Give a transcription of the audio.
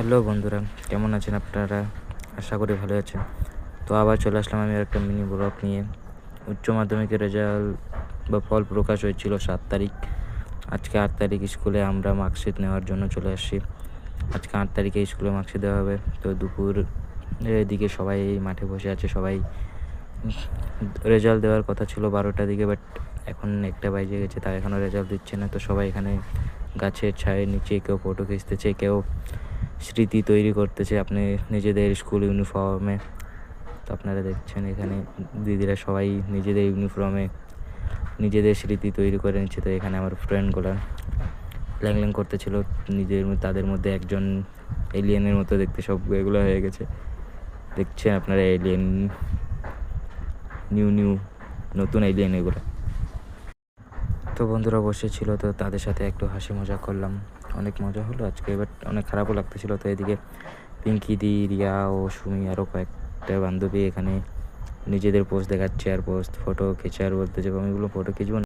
Hello বন্ধুরা, কেমন আছেন আপনারা? আশা করি ভালো আছেন। তো আবার চলে আসলাম আমি একটা মিনি ব্লগ নিয়ে। উচ্চ মাধ্যমিকের রেজাল্ট বা ফল প্রকাশ হয়েছিল 7 তারিখ। আজকে 8 তারিখ স্কুলে আমরা মার্কশিট নেওয়ার জন্য চলে আসছি। আজকে 8 তারিখে স্কুলে মার্কশিট দেওয়া হবে। তো দুপুর দিকে সবাই মাঠে বসে আছে। সবাই রেজাল্ট দেওয়ার কথা ছিল 12টার দিকে, বাট এখন 1টা বাজে গেছে, তার এখনও রেজাল্ট দিচ্ছে না। তো সবাই এখানে গাছের ছায়ের নিচে কেউ ফটো খিঁচতেছে, কেউ স্মৃতি তৈরি করতেছে আপনি নিজেদের স্কুল ইউনিফর্মে। তো আপনারা দেখছেন এখানে দিদিরা সবাই নিজেদের ইউনিফর্মে নিজেদের স্মৃতি তৈরি করে নিচ্ছে। তো এখানে আমার ফ্রেন্ডগুলো ল্যাং করতেছিল তাদের মধ্যে একজন এলিয়েনের মতো দেখতে, সব এগুলো হয়ে গেছে। দেখছেন আপনারা এলিয়েন, নিউ নতুন এলিয়েন এগুলো। তো বন্ধুরা বসেছিল, তো তাদের সাথে একটু হাসি মজা করলাম। অনেক মজা হলো আজকে, বাট অনেক খারাপও লাগতেছিল। তো এদিকে পিঙ্কি দি, রিয়া ও সুমি আরও কয়েকটা বান্ধবী এখানে নিজেদের পোস্ট দেখাচ্ছে আর পোস্ট ফটো খেঁচে আর বলতেছে আমি এগুলো ফটো খিঁচবো না।